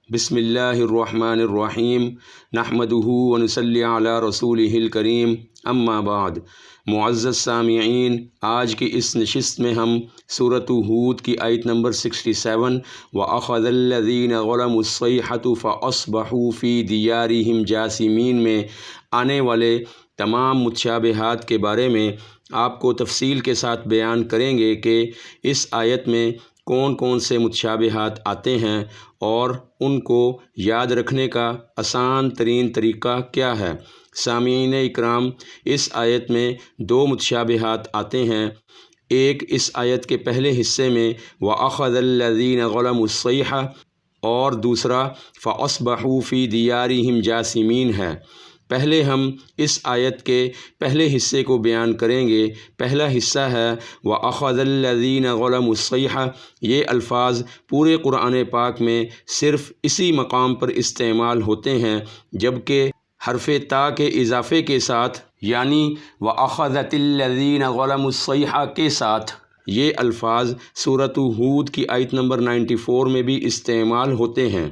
بسم اللہ الرحمن الرحیم نحمدہ ونصلی علی رسولہ الکریم اما بعد۔ معزز سامعین، آج کی اس نشست میں ہم سورۃ ہود کی آیت نمبر 67 وَأَخَذَ الَّذِينَ ظَلَمُوا الصَّيْحَةُ فَأَصْبَحُوا فِي دِيَارِهِمْ جَاثِمِينَ میں آنے والے تمام متشابہات کے بارے میں آپ کو تفصیل کے ساتھ بیان کریں گے کہ اس آیت میں کون کون سے متشابہات آتے ہیں اور ان کو یاد رکھنے کا آسان ترین طریقہ کیا ہے۔ سامعین اکرام، اس آیت میں دو متشابہات آتے ہیں۔ ایک اس آیت کے پہلے حصے میں وَأَخَذَ الَّذِينَ ظَلَمُوا الصَّيْحَةَ اور دوسرا فَأَصْبَحُوا فِي دِيَارِهِمْ جَاثِمِينَ ہے۔ پہلے ہم اس آیت کے پہلے حصے کو بیان کریں گے۔ پہلا حصہ ہے وَأَخَذَ الَّذِينَ ظَلَمُوا الصَّيْحَةَ۔ یہ الفاظ پورے قرآن پاک میں صرف اسی مقام پر استعمال ہوتے ہیں، جبکہ حرف تا کے اضافے کے ساتھ یعنی وَأَخَذَتِ الَّذِينَ ظَلَمُوا الصَّيْحَةَ کے ساتھ یہ الفاظ سورۃ ہود کی آیت نمبر 94 میں بھی استعمال ہوتے ہیں۔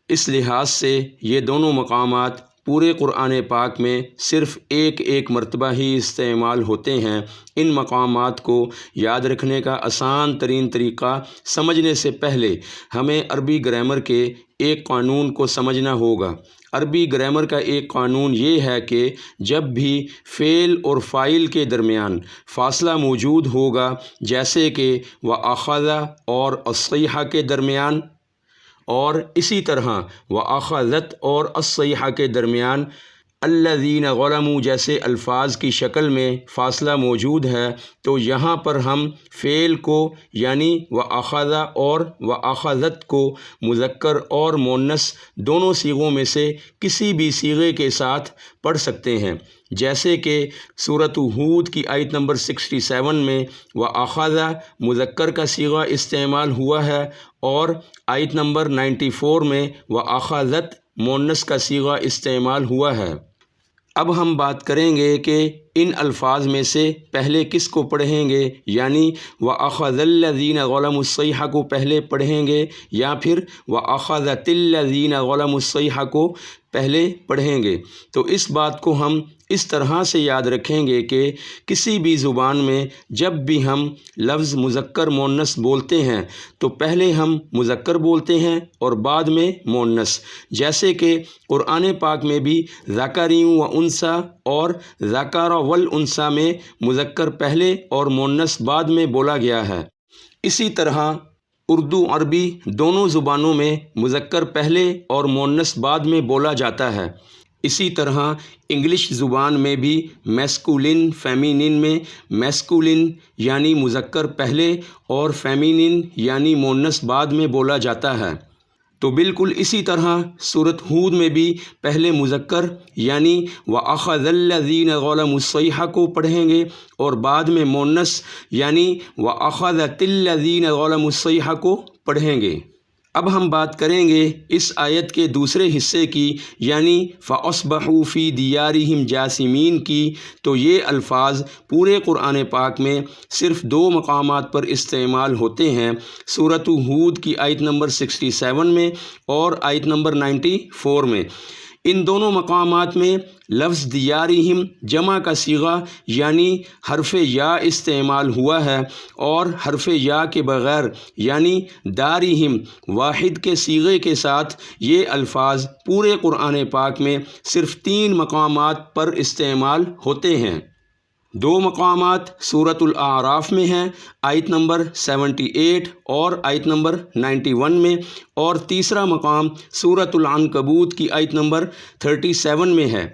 اس لحاظ سے یہ دونوں مقامات پورے قرآن پاک میں صرف ایک مرتبہ ہی استعمال ہوتے ہیں۔ ان مقامات کو یاد رکھنے کا آسان ترین طریقہ سمجھنے سے پہلے ہمیں عربی گرامر کے ایک قانون کو سمجھنا ہوگا۔ عربی گرامر کا ایک قانون یہ ہے کہ جب بھی فعل اور فاعل کے درمیان فاصلہ موجود ہوگا، جیسے کہ وَأَخَذَ اور الصَّيْحَةَ کے درمیان، اور اسی طرح وَأَخَذَتْ اور الصَّيْحَةَ کے درمیان الَّذِينَ ظَلَمُوا جیسے الفاظ کی شکل میں فاصلہ موجود ہے، تو یہاں پر ہم فعل کو یعنی وَأَخَذَ اور وَأَخَذَتْ کو مذکر اور مؤنث دونوں صیغوں میں سے کسی بھی صیغے کے ساتھ پڑھ سکتے ہیں، جیسے کہ سورۃ ہود کی آیت نمبر 67 میں وَأَخَذَ مذکر کا صیغہ استعمال ہوا ہے اور آیت نمبر 94 میں وَأَخَذَتْ مؤنث کا صیغہ استعمال ہوا ہے۔ اب ہم بات کریں گے کہ ان الفاظ میں سے پہلے کس کو پڑھیں گے، یعنی وَأَخَذَ الَّذِينَ ظَلَمُوا الصَّيْحَةَ کو پہلے پڑھیں گے یا پھر وَأَخَذَتِ الَّذِينَ ظَلَمُوا الصَّيْحَةَ کو پہلے پڑھیں گے۔ تو اس بات کو ہم اس طرح سے یاد رکھیں گے کہ کسی بھی زبان میں جب بھی ہم لفظ مذکر مؤنث بولتے ہیں تو پہلے ہم مذکر بولتے ہیں اور بعد میں مؤنث، جیسے کہ قرآن پاک میں بھی ذَكَرٍ وَأُنثىٰ اور ذَكَرَ وَالْأُنثىٰ میں مذکر پہلے اور مؤنث بعد میں بولا گیا ہے۔ اسی طرح اردو عربی دونوں زبانوں میں مذکر پہلے اور مؤنث بعد میں بولا جاتا ہے۔ اسی طرح انگلش زبان میں بھی میسکولن فیمینن میں میسکولن یعنی مذکر پہلے اور فیمینن یعنی مؤنث بعد میں بولا جاتا ہے۔ تو بالکل اسی طرح سورۃ ہود میں بھی پہلے مذکر یعنی وَأَخَذَ الَّذِينَ ظَلَمُوا الصَّيْحَةَ کو پڑھیں گے اور بعد میں مؤنث یعنی وَأَخَذَتِ الَّذِينَ ظَلَمُوا الصَّيْحَةَ کو پڑھیں گے۔ اب ہم بات کریں گے اس آیت کے دوسرے حصے کی یعنی فَأَصْبَحُوا فِي دِيَارِهِمْ جَاثِمِينَ کی۔ تو یہ الفاظ پورے قرآن پاک میں صرف دو مقامات پر استعمال ہوتے ہیں، سورۃ ہود کی آیت نمبر 67 میں اور آیت نمبر 94 میں۔ ان دونوں مقامات میں لفظ دیارہم جمع کا صیغہ یعنی حرف یا استعمال ہوا ہے اور حرف یا کے بغیر یعنی دارہم واحد کے صیغے کے ساتھ یہ الفاظ پورے قرآن پاک میں صرف 3 مقامات پر استعمال ہوتے ہیں۔ 2 مقامات سورۃ الاعراف میں ہیں، آیت نمبر 78 اور آیت نمبر 91 میں، اور تیسرا مقام سورۃ العنکبوت کی آیت نمبر 37 میں ہے۔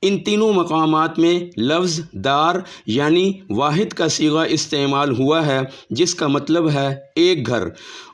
ان تینوں مقامات میں لفظ دار یعنی واحد کا صیغہ استعمال ہوا ہے، جس کا مطلب ہے ایک گھر،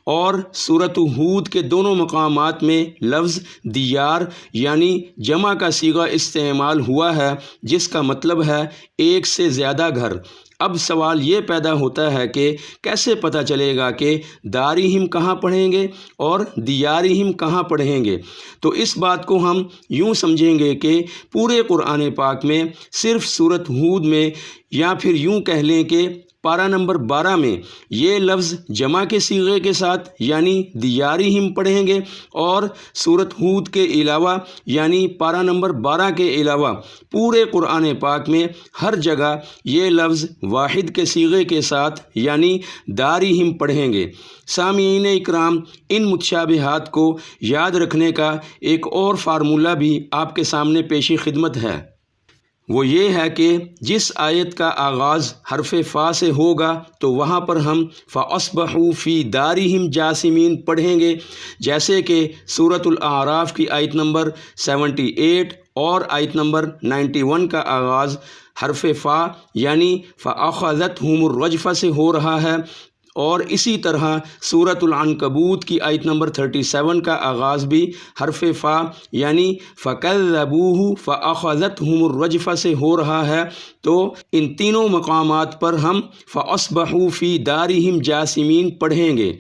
اور سورۃ ہود کے دونوں مقامات میں لفظ دیار یعنی جمع کا صیغہ استعمال ہوا ہے، جس کا مطلب ہے ایک سے زیادہ گھر۔ اب سوال یہ پیدا ہوتا ہے کہ کیسے پتہ چلے گا کہ دارہم کہاں پڑھیں گے اور دیارہم کہاں پڑھیں گے؟ تو اس بات کو ہم یوں سمجھیں گے کہ پورے قرآن پاک میں صرف سورۃ ہود میں یا پھر یوں کہہ لیں کہ پارہ نمبر 12 میں یہ لفظ جمع کے صیغے کے ساتھ یعنی دیارہم پڑھیں گے، اور سورۃ ہود کے علاوہ یعنی پارہ نمبر 12 کے علاوہ پورے قرآن پاک میں ہر جگہ یہ لفظ واحد کے صیغے کے ساتھ یعنی دارہم پڑھیں گے۔ سامعین اکرام، ان متشابہات کو یاد رکھنے کا ایک اور فارمولہ بھی آپ کے سامنے پیش خدمت ہے۔ وہ یہ ہے کہ جس آیت کا آغاز حرف فا سے ہوگا تو وہاں پر ہم فَأَصْبَحُوا فِي دَارِهِمْ جَاثِمِينَ پڑھیں گے، جیسے کہ سورۃ الاعراف کی آیت نمبر 78 اور آیت نمبر 91 کا آغاز حرف فا یعنی فَأَخَذَتْهُمُ الرَّجْفَةُ سے ہو رہا ہے، اور اسی طرح سورۃ العنکبوت کی آیت نمبر 37 کا آغاز بھی حرف فا یعنی فَكَذَّبُوهُ فَأَخَذَتْهُمُ الرَّجْفَةُ سے ہو رہا ہے۔ تو ان تینوں مقامات پر ہم فَأَصْبَحُوا فِي دَارِهِمْ جَاثِمِينَ پڑھیں گے،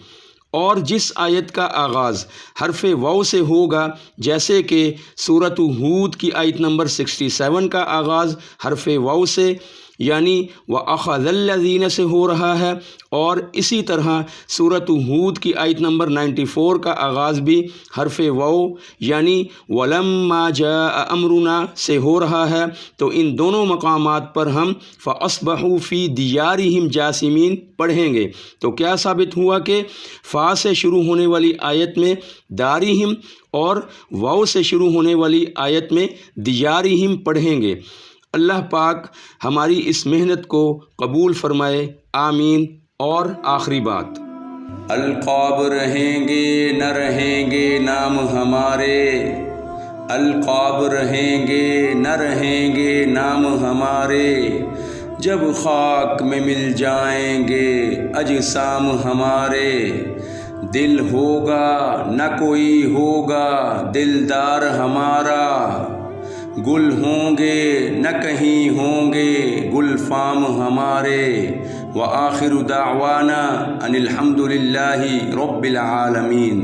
اور جس آیت کا آغاز حرف واو سے ہوگا جیسے کہ سورۃ ہود کی آیت نمبر 67 کا آغاز حرف واو سے یعنی وَأَخَذَ الَّذِينَ سے ہو رہا ہے، اور اسی طرح سورۃ ہود کی آیت نمبر 94 کا آغاز بھی حرف واو یعنی وَلَمَّا جَاءَ أَمْرُنَا سے ہو رہا ہے۔ تو ان دونوں مقامات پر ہم فَأَصْبَحُوا فِي دِيَارِهِمْ جَاثِمِينَ پڑھیں گے۔ تو کیا ثابت ہوا کہ فا سے شروع ہونے والی آیت میں دارہم اور واو سے شروع ہونے والی آیت میں دیارہم پڑھیں گے۔ اللہ پاک ہماری اس محنت کو قبول فرمائے، آمین۔ اور آخری بات، القاب رہیں گے نہ رہیں گے نام ہمارے، القاب رہیں گے نہ رہیں گے نام ہمارے، جب خاک میں مل جائیں گے اجسام ہمارے، دل ہوگا نہ کوئی ہوگا دلدار ہمارا، گل ہوں گے نہ کہیں ہوں گے گل فام ہمارے، وآخر دعوانا ان الحمد للہ رب العالمین۔